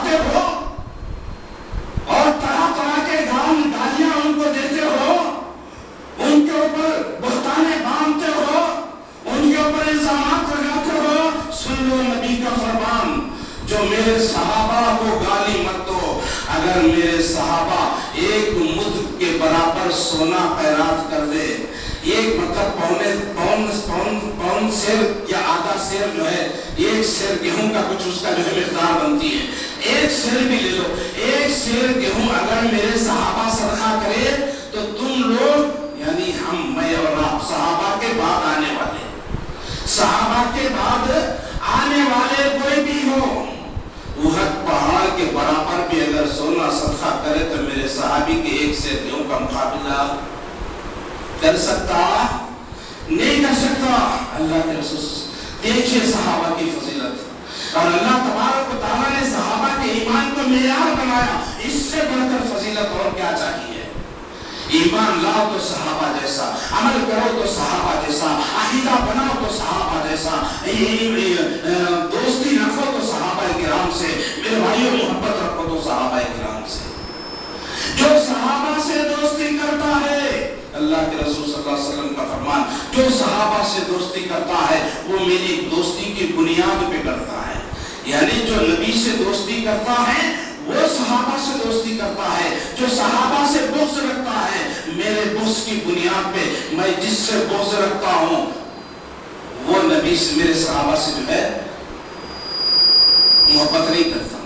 मारते हो और तरह तरह के गालियां उनको देते हो, उनके ऊपर बुहताने बांधते हो, उनके ऊपर इल्जामात लगाते हो। सुन लो नबी का फरमान, जो मेरे सहाबा को गाली मत दो। अगर मेरे सहाबा एक मुद्द के बराबर सोना खैरात कर दे, एक मतलब पौन सेर या आधा सेर जो है, एक सेर गेहूं का कुछ उसका जो है मिकदार बनती है, एक सेर भी ले लो, एक सेर गेहूं अगर मेरे सहाबा सदका करे तो तुम लोग यानी हम, मैं और आप, सहाबा के बाद आने वाले, सहाबा के बाद आने वाले कोई भी हो, उहद पहाड़ के बराबर भी अगर सोना सदका करे तो मेरे सहाबी के एक सेर गेहूं का मुकाबला कर सकता नहीं कर सकता। अल्लाह के रसूल देखिए सहाबा की फजीलत, और अल्लाह तबारक व तआला ने सहाबा के ईमान को मेयार बनाया। इससे बढ़कर फजीलत और क्या चाहिए? ईमान लाओ तो सहाबा जैसा, अमल करो तो सहाबा जैसा, अकीदा बनाओ तो सहाबा जैसा, दोस्ती रखो तो सहाबा किराम से, मेरे भाइयों मोहब्बत रखो तो सहाबा किराम से। जो सहाबा से दोस्ती करता है, अल्लाह के रसूल सल्लल्लाहु अलैहि वसल्लम का फरमान, जो सहाबा से दोस्ती करता है वो मेरी दोस्ती की बुनियाद पे करता है। यानी जो नबी से दोस्ती करता है वो सहाबा से दोस्ती करता है, जो सहाबा से बुग़्ज़ रखता है मेरे बुग़्ज़ की बुनियाद पे, मैं जिससे बुग़्ज़ रखता हूँ वो नबी से, मेरे सहाबा से जो है मोहब्बत नहीं करता।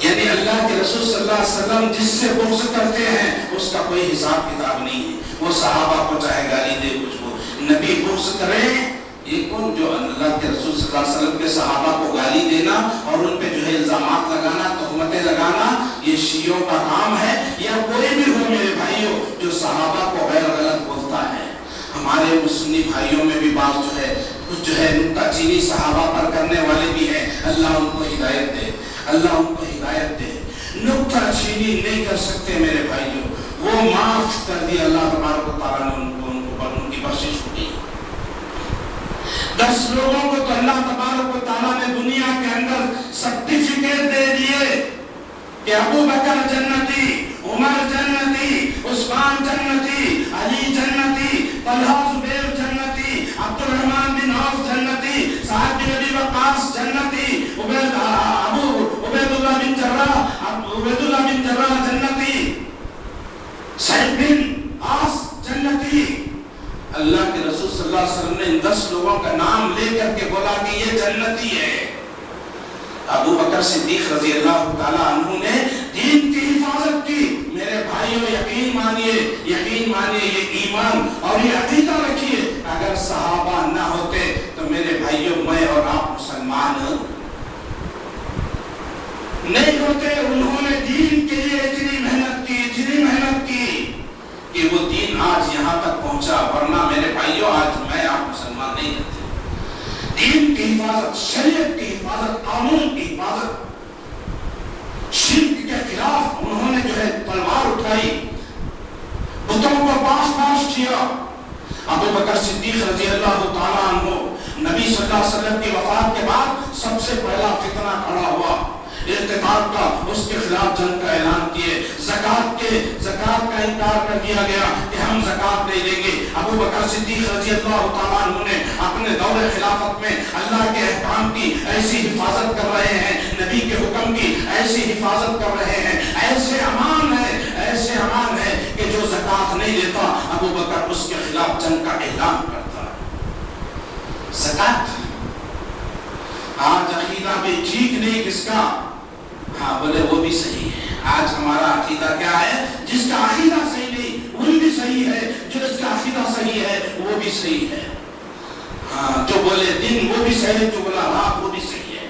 यानी अल्लाह के रसूल सल्लल्लाहु अलैहि वसल्लम जिससे बुग़्ज़ करते हैं उसका कोई हिसाब किताब नहीं है। वो सहाबा को चाहे गाली दे, कुछ को, नबी बुग़्ज़ करे ये कौन? जो अल्लाह के रसूल सल्लल्लाहु अलैहि वसल्लम के सहाबा को गाली देना और उन पे जो है इल्जामात लगाना, तोहमतें लगाना, ये शियों का काम है। या कोई भी हो मेरे भाइयों जो सहाबा को गैर गलत बोलता है। हमारे मुस्लिम भाइयों में भी बात जो है कुछ जो है नुक्ताचीनी सहाबा पर करने वाले भी हैं। अल्लाह उनको हिदायत दे, अल्लाह उनको हिदायत दे। नुक्ताचीनी नहीं कर सकते मेरे भाइयों, वो माफ कर दिया अल्लाह तबारक व तआला ने उनको, उनकी बख्शिश हुई। 10 लोगों को तो अल्लाह तबारक व तआला ने दुनिया के अंदर सर्टिफिकेट दे दिए कि अबू बकर जन्नती, उमर जन्नती, उस्मान जन्नती, अली जन्नती, तलहा जुबैर जन्नती, अब्दुल रहमान बिन औफ जन्नती, साद बिन अबी वक्कास जन्नती, उबैदुल्लाह बिन जर्राह जन्नती, सईद बिन आस जन्नती। अल्लाह के रसूल सल्लल्लाहु अलैहि वसल्लम ने इन 10 लोगों का नाम लेकर के बोला कि ये जन्नती है। अबू बकर सिद्दीक रज़ी अल्लाह ताला अन्हु ने दीन की हिफाजत की। मेरे भाइयों यकीन मानिए ये ईमान और ये अकीदा रखिए, अगर सहाबा ना होते तो मेरे भाइयों मैं और आप मुसलमान नहीं होते। उन्होंने दीन के लिए इतनी मेहनत की कि वो दीन आज यहाँ तक पहुंचा, वरना मेरे भाइयों आज मैं आप मुसलमान नहीं रहते। दीन की हिफाजत, शरीयत की हिफाजत, कानून की हिफाजत, शिर्क के खिलाफ उन्होंने जो है तलवार उठाई, बुतों को पास किया। अबू बकर सिद्दीक रज़ी अल्लाह ताला अन्हु नबी सल्लल्लाहु अलैहि वसल्लम की वफात के बाद सबसे पहला फितना खड़ा हुआ इर्तिदाद का, उसके खिलाफ जंग का ऐलान किए। ज़कात का इनकार कर दिया गया कि हम ज़कात नहीं देंगे। अबू बकर सिद्दीक रज़ी अल्लाह ताला अन्हु ने अपने दौरे खिलाफत में अल्लाह के अहकाम की ऐसी हिफाजत कर रहे हैं, नबी के हुक्म की ऐसी हिफाजत कर रहे हैं, ऐसे अमान है कि जो ज़कात नहीं देता अबू बकर उसके खिलाफ जंग का ऐलान करता। ज़कात आज अकीदा भी ठीक नहीं किसका? हाँ बोले वो भी सही है। आज हमारा अकीदा क्या है? जिसका अकीदा सही नहीं वो भी सही है, जो जिसका अकीदा सही है वो भी सही है। हाँ, जो बोले दिन वो भी सही है, जो बोला रात वो भी सही है।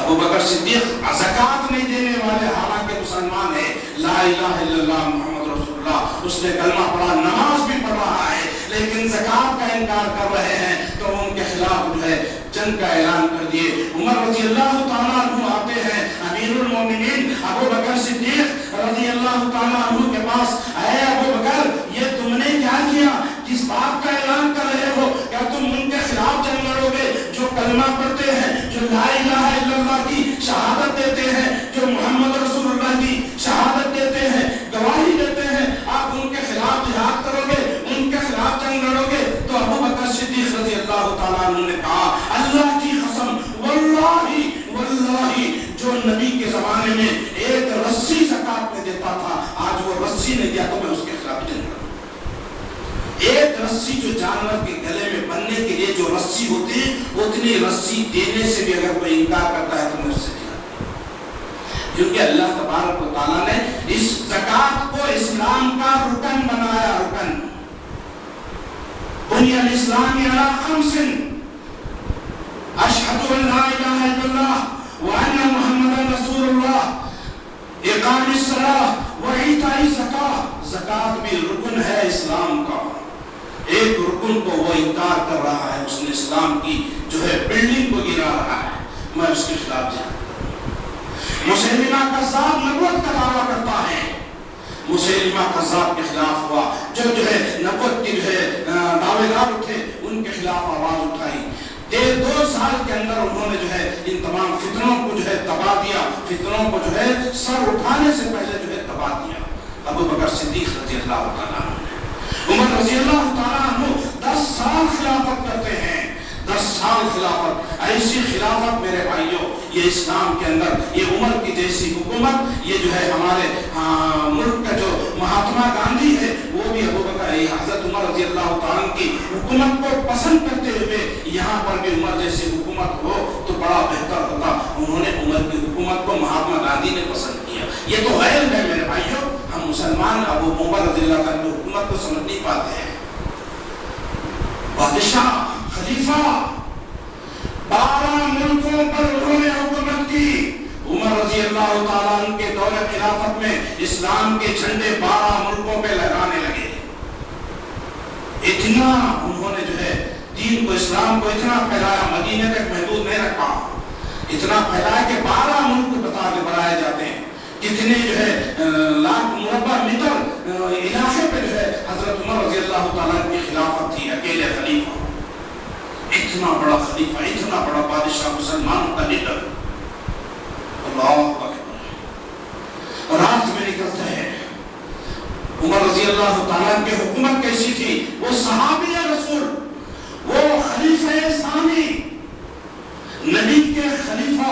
अबू बकर सिद्दीक ज़कात नहीं देने वाले हालांकि मुसलमान है, ला इलाहा इल्लल्लाह मुहम्मद रसूलुल्लाह, उसने कलमा पढ़ा, नमाज भी पढ़ रहा है, लेकिन ज़कात का इनकार कर रहे हैं तो उनके खिलाफ जो है जंग का ऐलान कर दिए। उमर रज़ी अल्लाह ताला अन्हु आते हैं, अमीरुल मोमिनीन अबू बकर सिद्दीक रज़ी अल्लाह ताला अन्हु के पास। ऐ अबू बकर, ये तुमने क्या किया? किस बात का ऐलान कर रहे हो? क्या तुम उनके खिलाफ जंग लड़ोगे जो कलमा کلمہ پڑھتے ہیں, جو لا الہ الا اللہ کی شہادت دیتے ہیں, جو محمد رسول اللہ کی شہادت دیتے ہیں, گواہی دیتے ہیں, آپ ان کے خلاف جہاد کرو گے, ان کے خلاف جنگ لڑو گے. تو ابو بکر صدیق رضی اللہ تعالیٰ عنہ نے کہا, اللہ کی قسم واللہ واللہ, جو نبی کے زمانے میں ایک رسی زکات میں دیتا تھا, آج وہ رسی نہیں دیا تو میں اس کے خلاف جنگ کروں. ایک رسی جو جانور کے گلے میں بننے کے لیے جو رسی ہوتی ہے, اتنی رسی دینے سے بھی اگر کوئی انکار کرتا ہے تو میں اس سے کیا, کیونکہ اللہ تبارک و تعالیٰ نے اس زکات کو اسلام کا رکن بنایا. رکن بنی الاسلام علی خمس, اشہد ان لا الہ الا اللہ وان محمد رسول اللہ, اقام الصلاۃ وایتاء الزکاۃ. زکات بھی رکن ہے اسلام کا. ایک رکن کو وہ انکار کر رہا ہے, اس نے اسلام کی جو ہے بلڈنگ کو گرا رہا ہے, میں اس کے خلاف جہاد کروں. مسیلمہ کذاب نبوت کا دعویٰ کرتا ہے, مسیلمہ کذاب کے خلاف ہوا, جو ہے نبوت کے جو ہے دعوے دار اٹھے, ان کے خلاف آواز اٹھائی. 2 سال کے اندر انہوں نے جو ہے ان تمام فتنوں کو جو ہے تباہ دیا, فتنوں کو جو ہے سر اٹھانے سے پہلے جو ہے تباہ دیا. ابو بکر صدیق رضی اللہ تعالیٰ عنہ, عمر رضی اللہ تعالیٰ عنہ 10 سال خلافت کرتے ہیں. 10 سال خلافت, ایسی خلافت میرے بھائیوں, یہ اسلام کے اندر یہ عمر کی جیسی حکومت, یہ جو ہے ہمارے ملک کا جو مہاتما گاندھی ہے وہ بھی ابو بکر حضرت عمر رضی اللہ تعالیٰ کی حکومت کو پسند کرتے ہوئے یہاں پر بھی عمر جیسی حکومت ہو تو بڑا بہتر ہوتا. انہوں نے عمر کی حکومت کو مہاتما گاندھی نے پسند کیا. یہ تو غیر ہے میرے بھائیوں, ہم مسلمان ابو عمر رضی اللہ تعالیٰ کی حکومت کو سمجھ نہیں پاتے ہیں. بادشاہ, خلیفہ, 12 ملکوں پر انہوں نے حکومت کی. عمر رضی اللہ تعالیٰ عنہ کے دور خلافت میں اسلام کے جھنڈے 12 ملکوں پہ لہرانے لگے. اتنا انہوں نے جو ہے دین کو, اسلام کو اتنا پھیلایا, مدینے تک محدود نہیں رکھا, اتنا پھیلایا کہ 12 ملک بنائے جاتے ہیں. کتنے جو ہے لاکھ مربع میٹر علاقے پہ جو ہے حضرت عمر رضی اللہ تعالیٰ کی خلافت تھی, اکیلے خلیفہ. اتنا بڑا خلیفہ, اتنا بڑا بادشاہ, مسلمانوں کا لیڈر. اللہ اکبر. رات میں نکلتے ہیں. عمر رضی اللہ تعالیٰ کی حکومت کیسی تھی, وہ صحابی رسول, وہ خلیفہ ثانی, نبی کے خلیفہ,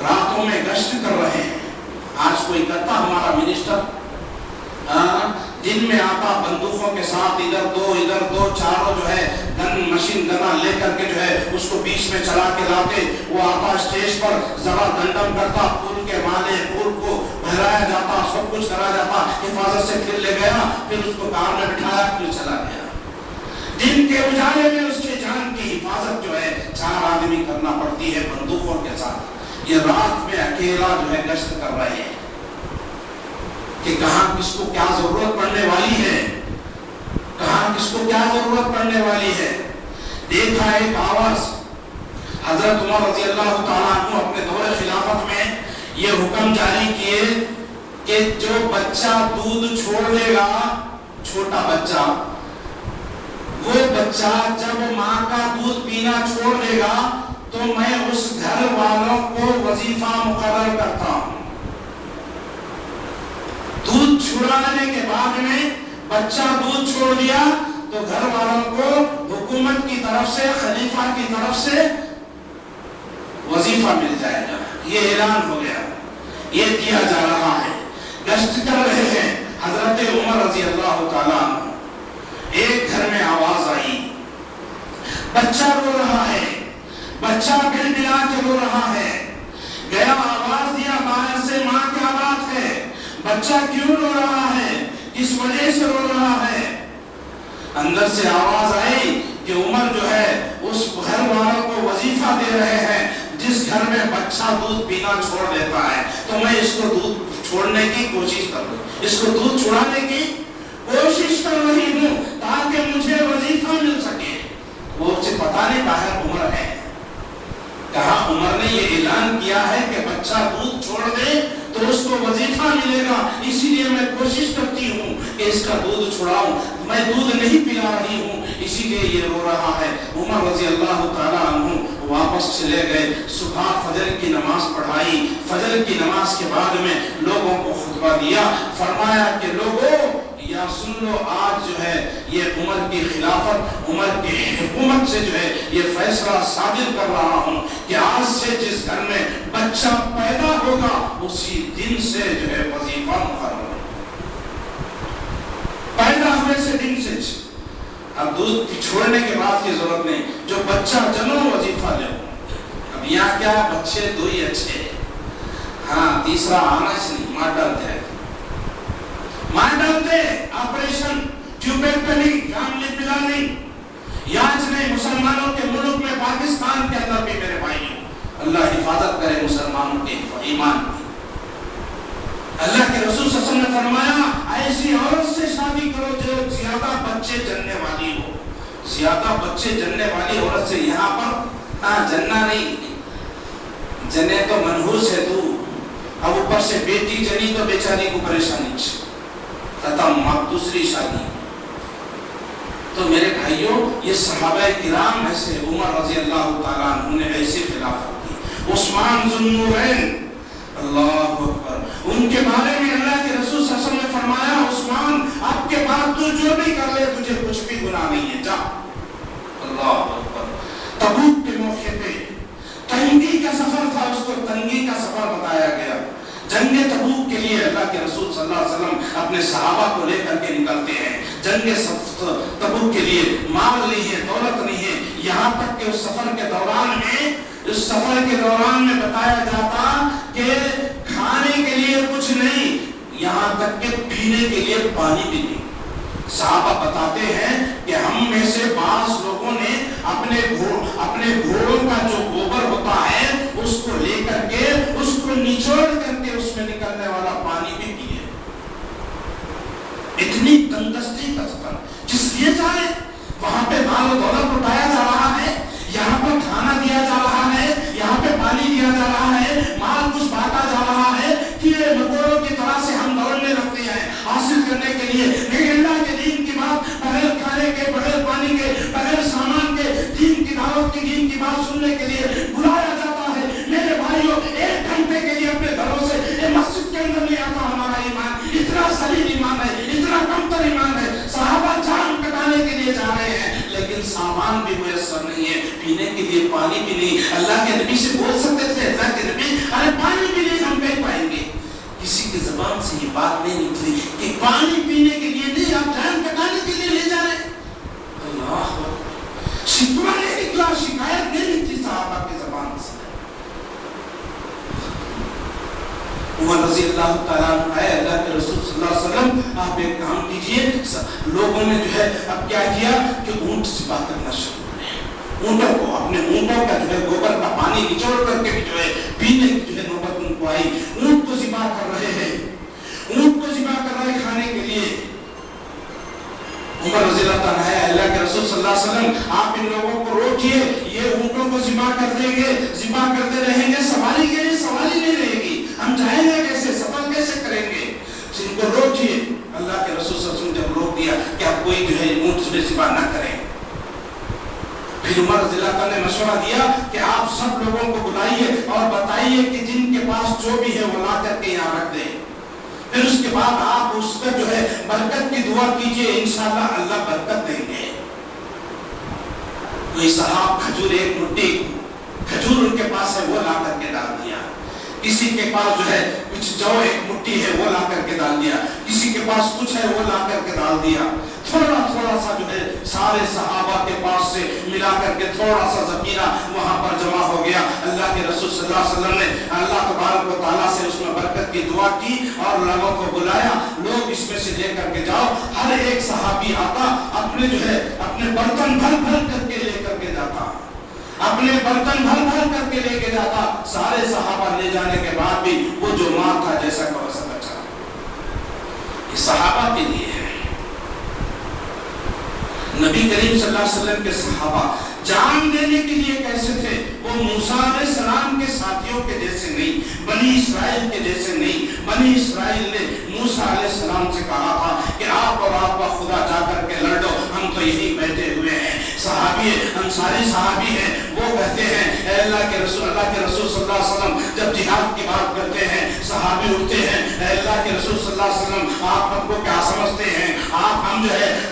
راتوں میں گشت کر رہے ہیں. آج کوئی کرتا ہمارا منسٹر دن میں آتا بندوقوں کے ساتھ, ادھر دو چاروں جو ہے گن مشین گنا لے کر کے جو ہے اس کو بیچ میں چلا کے لاتے, وہ آتا اسٹیج پر ذرا دنڈم کرتا, پھول کے مالے, پھول کو بہرایا جاتا, سب کچھ کرا جاتا, حفاظت سے پھر لے گیا, پھر اس کو کار میں بٹھایا, پھر چلا گیا. دن کے اجالے میں اس کے جان کی حفاظت جو ہے 4 آدمی کرنا پڑتی ہے بندوقوں کے ساتھ. یہ رات میں اکیلا جو ہے گشت کر رہے ہیں کہ کہاں کس کو کیا ضرورت پڑنے والی ہے, کہاں کس کو کیا ضرورت پڑنے والی ہے. دیکھا ایک آواز, حضرت عمر رضی اللہ تعالیٰ عنہ اپنے دور خلافت میں یہ حکم جاری کیے کہ جو بچہ دودھ چھوڑ دے گا, چھوٹا بچہ, وہ بچہ جب ماں کا دودھ پینا چھوڑ دے گا تو میں اس گھر والوں کو وظیفہ مقرر کرتا ہوں. دودھ چھڑانے کے بعد میں بچہ دودھ چھوڑ دیا تو گھر والوں کو حکومت کی طرف سے, خلیفہ کی طرف سے وظیفہ مل جائے گا. یہ اعلان ہو گیا, یہ دیا جا رہا ہے. گشت کر رہے ہیں حضرت عمر رضی اللہ تعالیٰ عنہ. ایک گھر میں آواز آئی, بچہ رو رہا ہے, بچہ بل بلا کے رو رہا ہے. گیا آواز دیا باہر سے, ماں کیا بات ہے, بچہ کیوں رو رہا ہے, کس وجہ سے رو رہا ہے. اندر سے آواز آئی کہ عمر جو ہے اس گھر والوں کو وظیفہ دے رہے ہیں جس گھر میں بچہ دودھ پینا چھوڑ دیتا ہے تو میں اس کو دودھ چھوڑنے کی کوشش کروں, اس کو دودھ چھڑانے کی کوشش کر رہی ہوں تاکہ مجھے وظیفہ مل سکے. وہ اسے پتا نہیں باہر عمر ہے. کہا عمر نے یہ اعلان کیا ہے کہ بچہ دودھ چھوڑ دے تو اس کو وظیفہ ملے گا, اسی لیے میں کوشش کرتی ہوں کہ اس کا دودھ چھڑاؤں, میں دودھ نہیں پلا رہی ہوں, اسی لیے یہ رو رہا ہے. عمر رضی اللہ تعالیٰ عنہ وقت چلے گئے، صبح فجر کی نماز پڑھائی، فجر کی نماز کے بعد میں لوگوں کو خطبہ دیا، فرمایا کہ لوگوں یا سن لو، آج جو ہے یہ عمر کی خلافت، عمر کی حکومت سے جو ہے یہ فیصلہ صادر کر رہا ہوں کہ آج سے جس گھر میں بچہ پیدا ہوگا اسی دن سے جو ہے وظیفہ مقرر ہے، پیدا ہونے سے دن سے۔ اب دودھ چھوڑنے کے بعد کی ضرورت نہیں، جو بچہ جنو وظیفہ لے۔ اب یہاں کیا بچے دو ہی اچھے ہیں، ہاں تیسرا آنا اس نہیں، ماں ڈالتے ہیں، ماں ڈالتے آپریشن ٹیوبیٹ پہ نہیں، فیملی پلاننگ یاج نہیں۔ مسلمانوں کے ملک میں پاکستان کے اندر بھی میرے بھائیوں اللہ حفاظت کرے مسلمانوں کے ایمان کی۔ اللہ کے رسول صلی اللہ علیہ وسلم نے فرمایا ایسی عورت سے شادی کرو جو زیادہ بچے جننے والی ہو۔ زیادہ بچے جننے والی عورت سے یہاں پر جننا نہیں، جنے تو منحوس ہے تو، اب اوپر سے بیٹی جنی تو بیچاری کو پریشانی ختم، اب دوسری شادی۔ تو میرے بھائیوں یہ صحابہ کرام میں سے عمر رضی اللہ تعالیٰ عنہ نے ایسی خلافت کی، عثمان ذو النورین اللہ اکبر، ان کے بارے میں اللہ کے رسول صلی اللہ علیہ وسلم نے فرمایا عثمان اب کے بعد تو جو بھی کر لے تجھے کچھ بھی گناہ نہیں ہے، جا۔ اللہ اکبر۔ تبوک کے موقع پہ تنگی کا سفر تھا، اس کو تنگی کا سفر بتایا گیا۔ جنگ تبوک کے لیے اللہ کے رسول صلی اللہ علیہ وسلم اپنے صحابہ کو لے کر کے نکلتے ہیں۔ جنگ تبوک کے لیے مال نہیں ہے، دولت نہیں ہے، یہاں تک کہ اس سفر کے دوران میں بتایا جاتا کہ کھانے کے لیے کچھ نہیں، یہاں تک کہ پینے کے لیے پانی بھی نہیں۔ صحابہ بتاتے ہیں کہ ہم میں سے بعض لوگوں نے اپنے گھوڑوں کا جو گوبر ہوتا ہے اس کو لے کر کے اس کو نچوڑ کر کے اس میں نکلنے والا پانی بھی پیے۔ اتنی تندرستی کا سفر جس لیے جائے، وہاں پہ مال و دولت اٹھایا جا رہا ہے، یہاں پر کھانا دیا جا رہا ہے، یہاں پہ پانی دیا جا رہا ہے، مال کچھ بانٹا جا رہا ہے، کیڑے مکوڑوں کی طرح سے ہم دوڑنے لگتے ہیں حاصل کرنے کے لیے، لیکن اللہ کے دین کی بات بغیر کھانے کے، بغیر پانی کے، بغیر سامان کے، دین کی دعوت کی، دین کی بات سننے کے لیے بلایا جاتا ہے۔ میرے بھائیوں 1 گھنٹے کے لیے اپنے گھروں سے مسجد کے اندر نہیں آتا ہمارا ایمان، اتنا ذلیل ایمان ہے، اتنا کمتر ایمان ہے۔ صحابہ جان کٹانے کے لیے جا رہے ہیں لیکن سامان بھی میسر نہیں ہے، پینے کے لیے پانی بھی نہیں۔ اللہ کے نبی سے بول سکتے تھے اللہ کے نبی ارے پانی بھی نہیں ہم کہیں پائیں گے، کسی کی زبان سے یہ بات نہیں نکلی کہ پانی پینے کے لیے نہیں، آپ جان کٹانے کے لیے لے جا رہے ہیں۔ اللہ شکوہ نہیں نکلا، شکایت نہیں نکلی صحابہ کی زبان سے۔ عمر رضی اللہ تعالیٰ عنہ آئے، اللہ کے رسول صلی اللہ علیہ وسلم آپ ایک کام کیجئے۔ لوگوں نے جو ہے اب کیا کیا کہ اونٹ ذبح کرنا شروع کرے، اونٹوں کو، اپنے اونٹوں کا جو ہے گوبر کا پانی نچوڑ کر کے جو ہے پینے کی جو ہے نوبت ان کو آئی، اونٹ کو ذبح کر رہے ہیں، اونٹ کو ذبح کر رہے کھانے کے لیے۔ عمر رضی اللہ تعالیٰ ہے، اللہ کے رسول صلی اللہ علیہ وسلم آپ ان لوگوں کو روکیے، یہ اونٹوں کو ذبح کر دیں گے، ذبح کرتے رہیں گے، سواری کے لیے سواری نہیں رہے گی، ہم جائیں گے کیسے، سفر کیسے کریں گے، ان کو روکیے۔ اللہ کے رسول صلی اللہ علیہ وسلم جب روک دیا کہ آپ کوئی جو ہے اونٹ ذبح نہ کریں، پھر عمر رضی اللہ تعالیٰ نے مشورہ دیا کہ آپ سب لوگوں کو بلائیے اور بتائیے کہ جن کے پاس جو بھی ہے وہ لا کر کے یہاں رکھ دیں، پھر اس کے بعد آپ اس پر جو ہے برکت کی دعا کیجئے، انشاءاللہ اللہ برکت دیں گے۔ کوئی صاحب کھجور، ایک مٹھی کھجور ان کے پاس ہے وہ لا کر کے ڈال دیا، کسی کے پاس جو ہے کچھ جو ایک مٹھی ہے وہ لا کر کے ڈال دیا، کسی کے پاس کچھ ہے وہ لا کر کے ڈال دیا، تھوڑا تھوڑا سا جو ہے سارے صحابہ کے پاس سے ملا کر کے تھوڑا سا ذخیرہ وہاں پر جمع ہو گیا۔ اللہ کے رسول صلی اللہ علیہ وسلم نے اللہ تبارک و تعالیٰ سے اس میں برکت کی دعا کی اور لوگوں کو بلایا، لوگ اس میں سے لے کر کے جاؤ۔ ہر ایک صحابی آتا اپنے جو ہے اپنے برتن بھر بھر کر کے لے کر کے جاتا، اپنے برتن بھر بھر کر کے لے کے جاتا، سارے صحابہ لے جانے کے بعد بھی وہ جو مال تھا جیسا کا ویسا بچا۔ یہ صحابہ کے لیے ہے۔ نبی کریم صلی اللہ علیہ وسلم کے صحابہ جان دینے کے لیے کیسے تھے؟ وہ موسیٰ علیہ السلام کے ساتھیوں नबियों के जैसे नहीं, बनी इसराइल के जैसे नहीं। बनी इसराइल ने मूसा अलैहिस्सलाम से कहा था कि आप और आपका खुदा जाकर के लड़ लो, हम तो यहीं बैठे हुए हैं। सहाबी अंसारी सहाबी हैं, वो कहते हैं अल्लाह के रसूल सल्लल्लाहु अलैहि वसल्लम जब जिहाद की बात करते हैं, सहाबी उठते हैं, अल्लाह के रसूल सल्लल्लाहु अलैहि वसल्लम आप हमको क्या समझते हैं,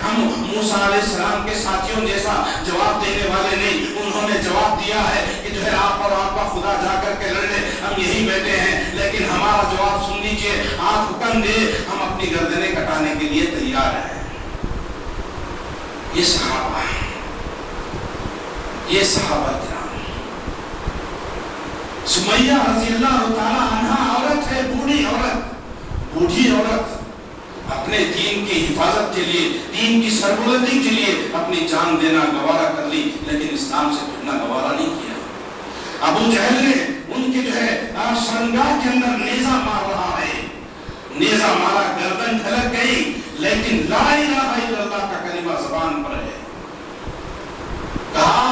हम मूसा अलैहिस्सलाम के साथियों जैसा जवाब देने वाले नहीं। उन्होंने जवाब दिया है कि जो है आप और आपका खुदा जाकर के लड़ ले, हम यहीं बैठे हैं, लेकिन हमारा जवाब सुन लीजिए, आप हुक्म दे, हम अपनी गर्दनें कटाने के लिए तैयार हैं। ये सहाबा है, ये सहाबा किराम। सुमैया रज़ियल्लाहु ताला अन्हा औरत है, बूढ़ी औरत अपने दीन की हिफाजत के लिए, दीन की सरबुलंदी के लिए अपनी जान देना गवारा कर ली, लेकिन इस्लाम से फिरना गवारा नहीं किया। अबू जहल ने उनके जो है शरंगाह के अंदर नेजा मार रहा है, नेजा मारा, गर्दन ढलक गई, लेकिन ला इलाहा इल्लल्लाह का कलिमा ज़बान पर है। कहा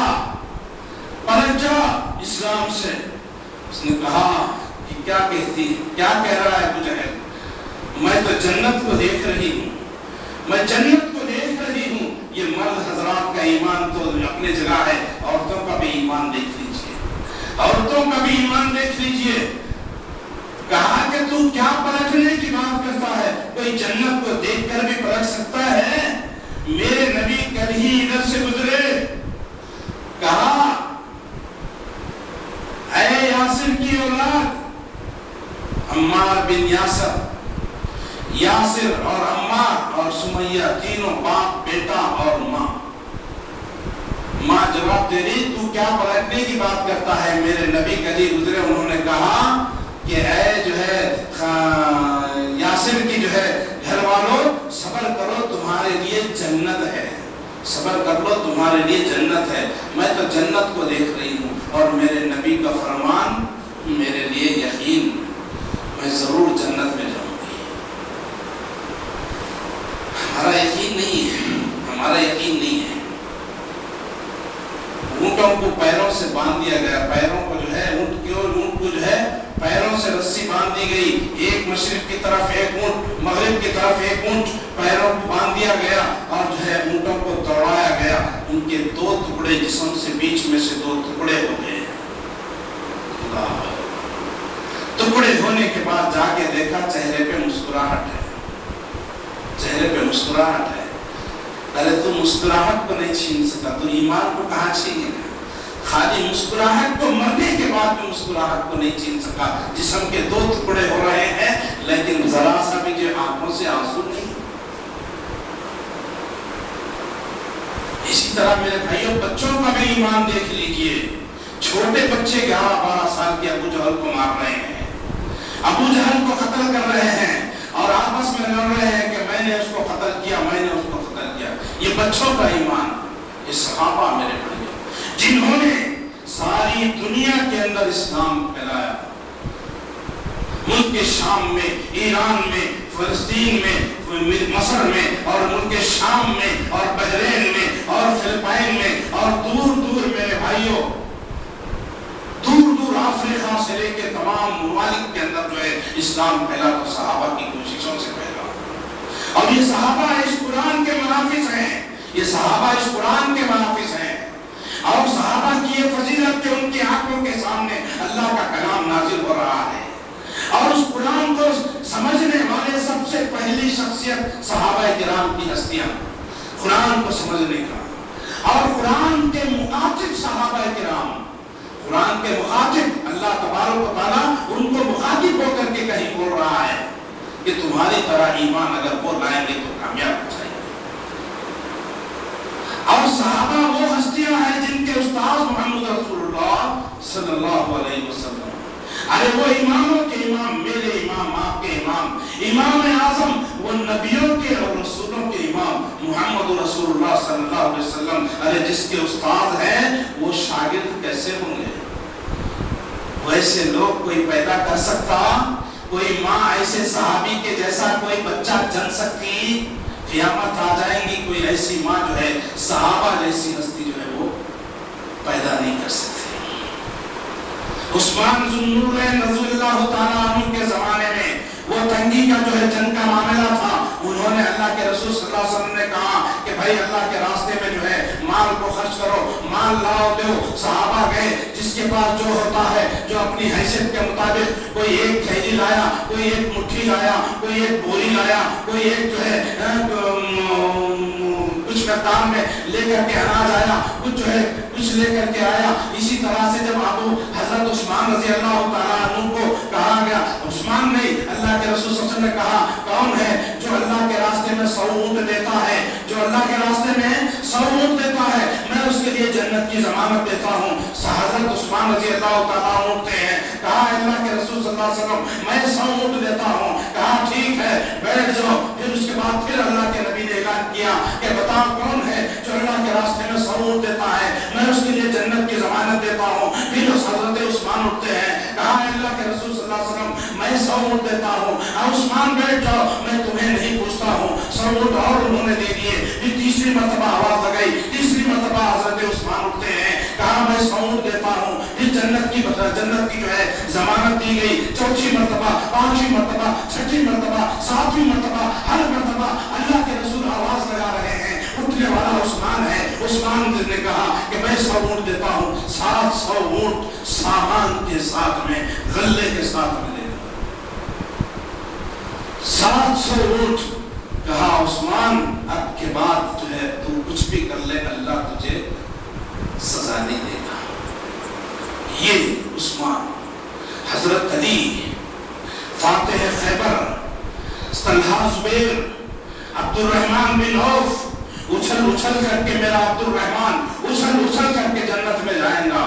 पलट जा इस्लाम से। उसने कहा कि क्या कहती, क्या कह रहा है अबू जहल, मैं तो जन्नत को देख रही हूँ, मैं जन्नत को देख रही हूँ। ये मर्द हजरात का ईमान तो अपने जगह है, औरतों का भी ईमान देख लीजिए, औरतों का भी ईमान देख लीजिए। कहा कि तू क्या पलटने की बात करता है, कोई जन्नत को देखकर भी पलट सकता है? मेरे नबी कल ही इधर से गुजरे। कहा ऐ यासिर की औलाद, अम्मार बिन यासर, यासिर और अम्मार और सुमैया तीनों बाप बेटा और माँ। माँ जवाब दे रही, तू क्या पलटने की बात करता है? मेरे नबी कली गुजरे, उन्होंने कहा कि ऐ जो है यासिर की जो है घर वालों, सब्र करो, तुम्हारे लिए जन्नत है, सब्र कर लो, तुम्हारे लिए जन्नत है। मैं तो जन्नत को देख रही हूँ और मेरे नबी का फरमान मेरे लिए यकीन, मैं जरूर जन्नत में जाऊंगी। हमारा यकीन नहीं है, हमारा यकीन नहीं है। ऊंटों को पैरों से बांध दिया गया, पैरों को जो है ऊंट को जो है पैरों से रस्सी बांध दी गई, एक मशरिक की तरफ एक ऊंट, मगरिब की तरफ एक ऊंट, पैरों को बांध दिया गया और जो है ऊंटों को दौड़ाया गया। उनके दो टुकड़े जिस्म से बीच में से दो टुकड़े हो गए। टुकड़े होने के बाद जाके देखा चेहरे पे मुस्कुराहट है, चेहरे पे मुस्कुराहट है। अरे तू मुस्कुराहट को नहीं छीन सका तो ईमान को कहाँ छीनेगा? खाली मुस्कुराहट को, मरने के बाद भी मुस्कुराहट को नहीं छीन सका। जिस्म के दो टुकड़े हो रहे हैं, लेकिन जरा सा भी जो आंखों से आंसू नहीं। इसी तरह मेरे भाइयों, बच्चों का भी ईमान देख लीजिए। छोटे बच्चे 11-12 साल के अबू जहल को मार रहे हैं, अबू जहल को कत्ल कर रहे हैं और आपस में लड़ रहे हैं कि मैंने उसको कत्ल किया, मैंने उसको कत्ल किया। ये बच्चों का ईमान। ये सहाबा मेरे भाइयों, जिन्होंने सारी दुनिया के अंदर इस्लाम फैलाया, मुल्क शाम में, ईरान में, फिलिस्तीन में, मसर में और मुल्क शाम में और बहरीन में और फिलिपाइन में और दूर दूर मेरे भाइयों, दूर दूर अफ्रीका से लेकर तमाम मुमालिक के अंदर जो है इस्लाम फैला, तो सहाबा की कोशिशों से फैला। और ये सहाबा इस कुरान के मुनाफिज हैं, ये सहाबा इस कुरान के मुनाफिज हैं। और सहाबा की ये फजीलत के उनकी आंखों के सामने अल्लाह का कलाम नाजिल हो रहा है और उस कुरान को समझने वाले सबसे पहली शख्सियत सहाबा किराम की हस्तियां, कुरान को समझने का। और कुरान के मुखातिब सहाबा किराम, कुरान के मुखातिब अल्लाह तबारक व तआला उनको मुखातिब होकर के कहीं बोल रहा है कि तुम्हारी तरह ईमान अगर वो लाएंगे तो कामयाब हो जाएंगे। और सहाबा वो हस्तियां हैं जिनके उस्ताद मोहम्मद रसूलुल्लाह सल्लल्लाहु अलैहि वसल्लम, अरे वो इमामों के इमाम, मेरे इमाम, आपके इमाम, इमाम आजम, वो नबियों के और रसूलों के इमाम मोहम्मद रसूलुल्लाह सल्लल्लाहु अलैहि वसल्लम, अरे जिसके उस्ताद हैं वो शागिर्द कैसे होंगे? वैसे लोग कोई पैदा कर सकता? कोई माँ ऐसे सहाबी के जैसा कोई बच्चा जन सकती? क़यामत आ जाएंगी, कोई ऐसी माँ जो है सहाबा जैसी हस्ती जो है वो पैदा नहीं कर सकती। عثمان ذو النورین رضی اللہ تعالیٰ عنہ کے زمانے میں وہ تنگی کا جو ہے جنگ کا معاملہ تھا، انہوں نے اللہ کے رسول صلی اللہ علیہ وسلم نے کہا کہ بھائی اللہ کے راستے میں جو ہے مال کو خرچ کرو، مال لاؤ دو۔ صحابہ گئے، جس کے پاس جو ہوتا ہے، جو اپنی حیثیت کے مطابق، کوئی ایک تھیلی لایا، کوئی ایک مٹھی لایا، کوئی ایک بوری لایا، کوئی ایک جو ہے کچھ مقدار میں لے کر کے اناج آیا، کچھ جو ہے کچھ لے کر کے آیا۔ اسی طرح سے جب حضرت عثمان رضی اللہ تعالیٰ عنہ کو کہا گیا، عثمان نہیں، اللہ کے رسول صلی اللہ علیہ وسلم نے کہا کون ہے جو اللہ کے راستے میں 100 اونٹ دیتا ہے، جو اللہ کے راستے میں 100 اونٹ دیتا ہے، میں اس کے لیے جنت کی ضمانت دیتا ہوں۔ حضرت عثمان رضی اللہ تعالیٰ عنہ اٹھتے ہیں، کہا اللہ کے رسول صلی اللہ علیہ وسلم میں 100 اونٹ دیتا ہوں۔ کہا ٹھیک ہے بیٹھ جاؤ۔ پھر اس کے بعد پھر اللہ کے نبی نے اعلان کیا کہ بتا کون ہے جو اللہ کے راستے میں 100 اونٹ دیتا ہے، میں اس کے لیے جنت کی ضمانت دیتا ہوں۔ پھر حضرت عثمان اٹھتے ہیں، کہا اللہ کے رسول صلی اللہ علیہ وسلم میں 100 اونٹ دیتا ہوں۔ عثمان بیٹھ جاؤ، میں تمہیں نہیں پوچھتا ہوں۔ 100 اونٹ اور انہوں نے دے دیے۔ پھر تیسری مرتبہ آواز لگائی، تیسری مرتبہ حضرت عثمان اٹھتے ہیں، کہا میں 100 اونٹ دیتا ہوں۔ پھر جنت کی جو ہے ضمانت دی گئی۔ چوتھی مرتبہ، پانچویں مرتبہ، چھٹی مرتبہ، ساتویں مرتبہ، ہر مرتبہ اللہ کے رسول آواز لگا رہے ہیں، اٹھنے والا عثمان ہے۔ عثمان نے کہا کہ میں 100 اونٹ دیتا ہوں، 700 اونٹ سامان کے ساتھ میں، غلے کے ساتھ میں دے دوں۔ 700 اونٹ۔ کہا عثمان اب کے بعد جو ہے تو کچھ بھی کر لے، اللہ تجھے سزا نہیں دے گا۔ یہ عثمان، حضرت علی، فاتح خیبر، طلحہ زبیر، عبد الرحمن بن عوف، اچھل اچھل کر کے میرا عبد الرحمن اچھل اچھل کر کے جنت میں جائیں گا۔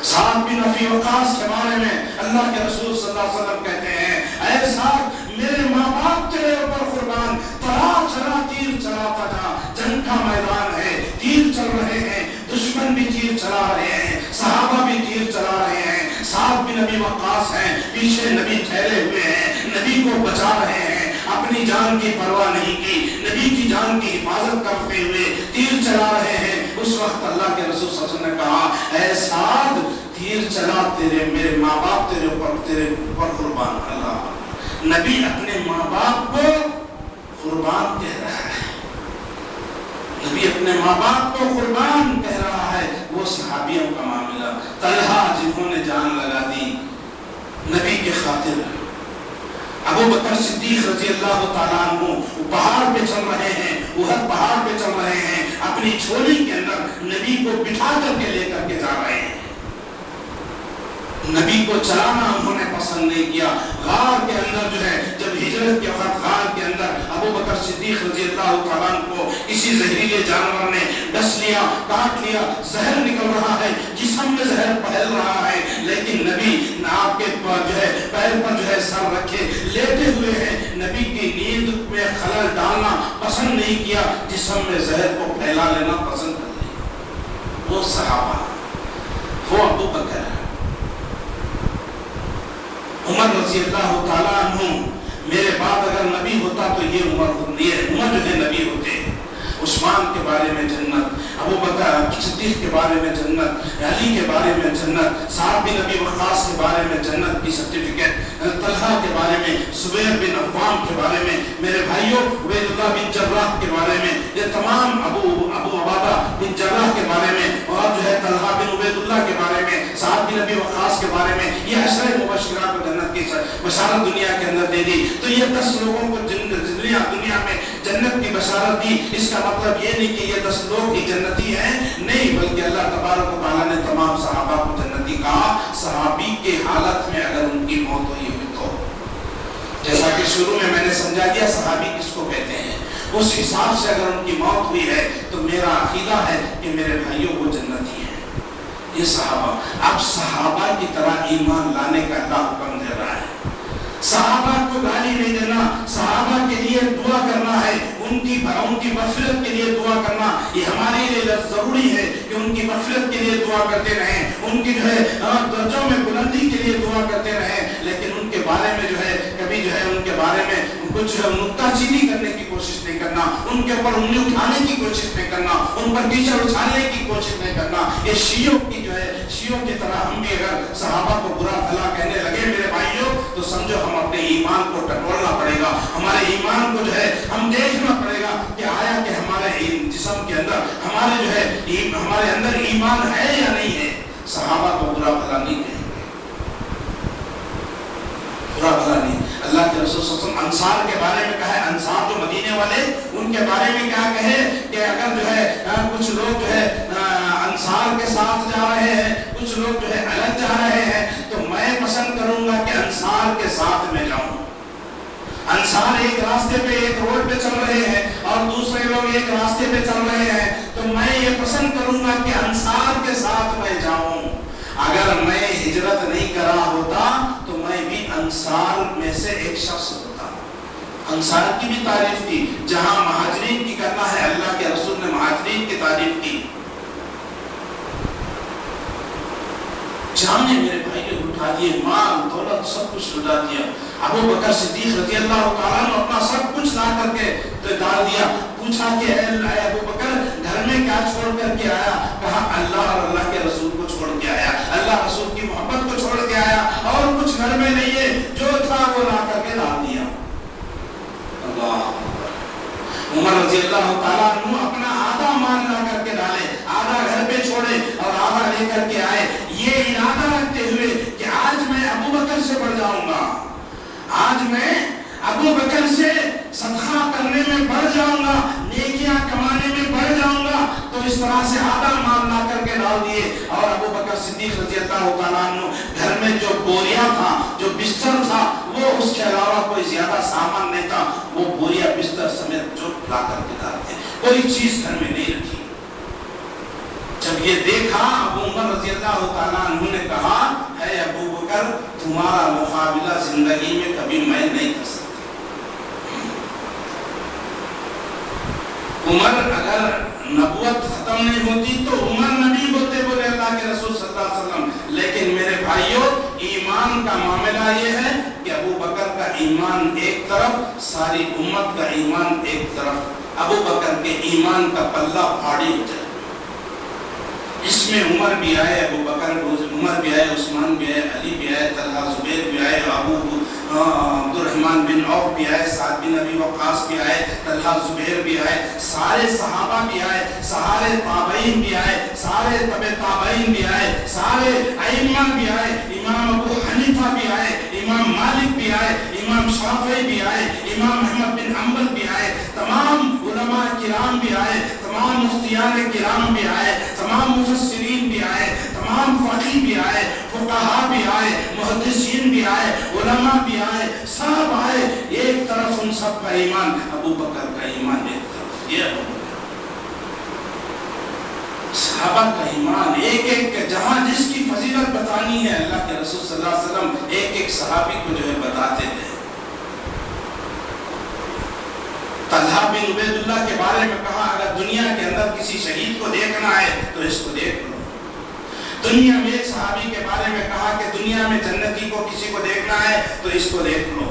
سعد بن ابی وقاص کے بارے میں اللہ کے رسول صلی اللہ علیہ وسلم کہتے ہیں، اے سعد میرے ماں باپ تیرے اوپر قربان، چلا تیر چلاتا جا، جنگ کا میدان ہے، تیر چل رہے ہیں، دشمن بھی تیر چلا رہے ہیں، صحابہ بھی تیر چلا رہے ہیں، سعد بن ابی وقاص ہیں، پیچھے نبی ٹھہرے ہوئے ہیں، نبی کو بچا رہے ہیں، اپنی جان کی پرواہ نہیں کی، نبی کی جان کی حفاظت کرتے ہوئے تیر چلا رہے ہیں۔ اس وقت اللہ کے رسول صلی اللہ علیہ وسلم نے کہا، اے سعد تیر چلا، تیرے میرے ماں باپ تیرے اوپر قربان۔ اللہ نبی اپنے ماں باپ کو قربان کہہ رہا ہے، نبی اپنے ماں باپ کو قربان کہہ رہا ہے۔ وہ صحابیوں کا معاملہ، طلحہ جنہوں نے جان لگا دی نبی کے خاطر، ابو بکر صدیق رضی اللہ تعالیٰ عنہ پہاڑ پہ چل رہے ہیں، احد پہاڑ پہ چل رہے ہیں، اپنی جھولی کے اندر نبی کو بٹھا کر کے لے کر کے جا رہے ہیں۔ نبی کو چلانا انہوں نے پسند نہیں کیا۔ غار کے اندر جو ہے جب ہجرت کے وقت غار کے اندر ابو بکر صدیق رضی اللہ تعالیٰ عنہ کو کسی زہریلے جانور نے ڈس لیا، کاٹ لیا، زہر نکل رہا ہے، جسم میں زہر پھیل رہا ہے، لیکن نبی آپ کے جو ہے پیر پر جو ہے سر رکھے لیٹے ہوئے ہیں، نبی کی نیند میں خلل ڈالنا پسند نہیں کیا، جسم میں زہر کو پھیلا لینا پسند کر لیا۔ وہ صحابہ، وہ ابو بکر، عمر رضی اللہ تعالیٰ عنہ، میرے بعد اگر نبی ہوتا تو یہ عمر جو ہے نبی ہوتے۔ عثمان کے بارے میں جنت، ابو بکر صدیق کے بارے میں جنت، علی کے بارے میں جنت، سعد بن ابی وقاص کے بارے میں جنت کی سرٹیفکیٹ، طلحہ کے بارے میں، زبیر بن عوام کے بارے میں، میرے بھائیوں عبید اللہ بن جراح کے بارے میں، یہ تمام ابو عبادہ بن جراح کے بارے میں، اور جو ہے طلحہ بن عبید اللہ کے بارے میں، سعد بن ابی وقاص کے بارے میں، یہ عشرہ مبشرہ کو جنت کی بشارت دنیا کے اندر دے دی۔ تو یہ 10 لوگوں کو دنیا میں جنت کی بشارت دی۔ اس کا مطلب یہ نہیں کہ یہ 10 لوگ ہی جنتی ہیں، نہیں، بلکہ اللہ تبارک و تعالیٰ نے تمام صحابہ کو جنتی کہا۔ صحابی کے حالت میں اگر ان کی موت ہوئی تو، جیسا کہ شروع میں نے سمجھا دیا صحابی کس کو کہتے ہیں، اس حساب سے اگر ان کی موت ہوئی ہے تو میرا عقیدہ ہے کہ میرے بھائیوں وہ جنتی ہیں۔ یہ صحابہ، اب صحابہ کی طرح ایمان لانے کا اللہ حکم دے رہا ہے۔ صحابہ کو گالی نہیں دینا، صحابہ کے لیے دعا کرنا ہے، ان کی مغفرت کے لیے دعا کرنا، یہ ہمارے لیے ضروری ہے کہ ان کی مغفرت کے لیے دعا کرتے رہیں، ان کی جو ہے درجوں میں بلندی کے لیے دعا کرتے رہیں، لیکن ان کے بارے میں جو ہے کبھی جو ہے ان کے بارے میں کچھ نکتہ چینی کرنے کی کوشش نہیں کرنا، ان کے اوپر انگلی اٹھانے کی کوشش نہیں کرنا، ان پر کیچڑ اچھالنے کی کوشش نہیں کرنا۔ یہ شیعوں کی جو ہے शियों की तरह हम भी अगर सहाबा को बुरा भला कहने लगे मेरे भाइयों, तो समझो हम अपने ईमान को टटोलना पड़ेगा, हमारे ईमान को जो है हम देखना पड़ेगा कि आया कि हमारे जिस्म के अंदर हमारे जो है हमारे अंदर ईमान है या नहीं है। सहाबा को बुरा भला नहीं कहेंगे, बुरा भला नहीं। अल्लाह के रसूल सल्लल्लाहु अलैहि वसल्लम अंसार के बारे में कहा है, अंसार जो मदीने वाले, उनके बारे में क्या कहे कि अगर जो है कुछ लोग जो है अंसार के साथ जा रहे हैं, कुछ लोग जो है अलग जा रहे हैं, तो मैं पसंद करूंगा कि अंसार के साथ में जाऊं। अंसार एक रास्ते पे एक रोड पे चल रहे हैं और दूसरे लोग एक रास्ते पे चल रहे हैं, तो मैं ये पसंद करूंगा कि अंसार के साथ मैं जाऊं। अगर मैं हिजरत नहीं करा होता तो मैं भी अंसार में से एक शख्स होता। अंसार की भी तारीफ की, जहां महाजरीन की करना है, अल्लाह के रसूल ने महाजरीन की तारीफ की। जाने मेरे भाई ने उठा दिए, माल दौलत सब कुछ लुटा दिया। अबू बकर सिद्दीक रज़ी अल्लाह तआला ने अपना सब कुछ ला करके तो डाल दिया। पूछा कि अबू बकर घर में क्या छोड़ करके आया? कहा अल्लाह और अल्लाह के रसूल को छोड़ के आया, अल्लाह रसूल की मोहब्बत को छोड़ के आया, और कुछ घर में नहीं है, जो था वो ला करके डाल दिया। अल्लाह उमर रज़ी अल्लाह तआला ने अपना आधा माल ला करके डाले, आधा घर पे छोड़े और आधा लेकर के आए, ये इरादा रखते हुए कि आज मैं अबू बकर से बढ़ जाऊंगा, आज मैं अबू बकर से सदका करने में बढ़ जाऊंगा, नेकियां कमाने में बढ़ जाऊंगा। तो इस तरह से आधा माल ला करके डाल दिए। और अबू बकर सिद्दीक रज़ी अल्लाह तआला अन्हु घर में जो बोरिया था, जो बिस्तर था, वो उसके अलावा कोई ज्यादा सामान नहीं था, वो बोरिया बिस्तर समेत जो ला करके डालते, कोई चीज घर में नहीं रखी। जब ये देखा अबू उमर रज़ी अल्लाह तआला अन्हु ने कहा, है अबू बकर, तुम्हारा मुकाबला जिंदगी में कभी मैं नहीं कर सकता। उमर अगर नबूवत खत्म नहीं होती तो उमर नबी होते, बोले अल्लाह के रसूल सल्लल्लाहु अलैहि वसल्लम। लेकिन मेरे भाइयों, ईमान का मामला ये है कि अबू बकर का ईमान एक तरफ, सारी उम्मत का ईमान एक तरफ। अबू बकर के ईमान का पल्ला भारी हो जाए। इसमें उमर भी आए, अबू बकर उमर भी आए, उस्मान भी आए, अली भी आए, तलहा जुबैर भी आए, अबू अब्दुर्रहमान बिन औफ भी आए, साद बिन अबी वक्कास भी आए, तलहा जुबैर भी आए, सारे सहाबा भी आए, सारे ताबईन भी आए, सारे तबे ताबईन भी आए, सारे अइम्मा भी आए, इमाम अबू हनीफा भी आए, इमाम मालिक भी आए, इमाम शाफी भी आए, इमाम अहमद बिन हंबल भी आए, तमाम उलमा किराम भी आए, तमाम मुफ्तियान किराम भी आए, तमाम मुफस्सिरीन भी आए, तमाम फकीह भी आए, फुक़हा भी आए, मुहद्दिसीन भी आए, उलमा भी आए, सब आए। एक तरफ उन सब का ईमान, अबू बकर का ईमान एक तरफ। ये सहाबा का ईमान एक एक, जहां जिसकी फजीलत बतानी है, अल्लाह के रसूल सल्लल्लाहु अलैहि वसल्लम एक एक सहाबी को जो है बताते थे। तलहा बिन उबैदुल्लाह के बारे में कहा, अगर दुनिया के अंदर किसी शहीद को देखना है तो इसको देख लो। दुनिया में एक सहाबी के बारे में कहा कि दुनिया में जन्नती को किसी को देखना है तो इसको देख लो।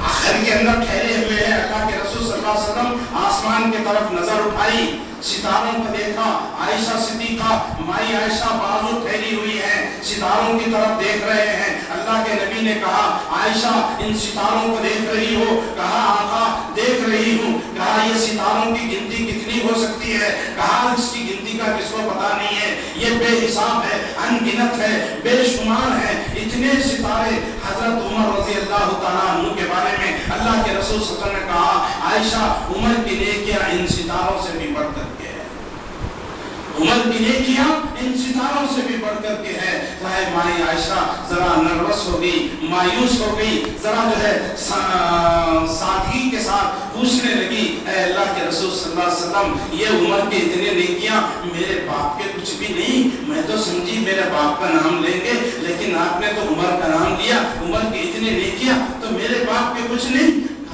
आखिर के अंदर ठहरे हुए हैं, अल्लाह के रसूल सल्लल्लाहु अलैहि वसल्लम आसमान की तरफ नजर उठाई, सितारों को देखा। आयशा सिद्दीका माई आयशा बाजू फैली हुई है, सितारों की तरफ देख रहे हैं। अल्लाह के नबी ने कहा, आयशा इन सितारों को देख रही हो? कहा आका देख रही हूँ। कहा ये सितारों की गिनती कितनी हो सकती है? कहा इसकी गिनती का किसको पता नहीं है, ये बेहिसाब है, अनगिनत है, बेशुमार है। इतने सितारे। हजरत उमर रज़ी अल्लाह तआला अन्हु के बारे में अल्लाह के रसूल सल्लल्लाहु अलैहि वसल्लम ने कहा, आयशा उमर की नेकियां इन सितारों से भी बढ़कर के है, उमर की नेकियां इन सितारों से भी बढ़कर के है। माई आयशा जरा नर्वस हो गई, मायूस हो गई, जरा जो है सादगी के साथ पूछने लगी, अल्लाह के रसूल सल्लल्लाहु अलैहि वसल्लम, ये उमर के इतने नेकियां मेरे बाप के कुछ भी नहीं? मैं तो समझी मेरे बाप का नाम लेंगे, लेकिन आपने तो उमर का नाम लिया, उमर के इतने नेकियां तो मेरे बाप के कुछ नहीं?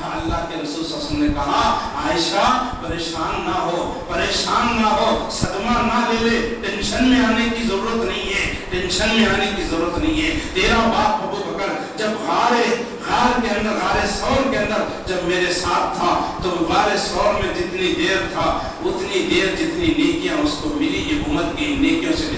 अल्लाह के रसूल सल्लल्लाहु अलैहि वसल्लम ने कहा, आयशा परेशान ना हो, परेशान ना हो, सदमा ना ले, टेंशन में आने की जरूरत नहीं है, टेंशन में आने की जरूरत नहीं है। तेरा बाप अबू बकर जब गार के अंदर, गारे सौर के अंदर जब मेरे साथ था, तो गारे सौर में जितनी देर था, उतनी देर जितनी नेकियां उसको मिली, ये उम्मत की नेकियों से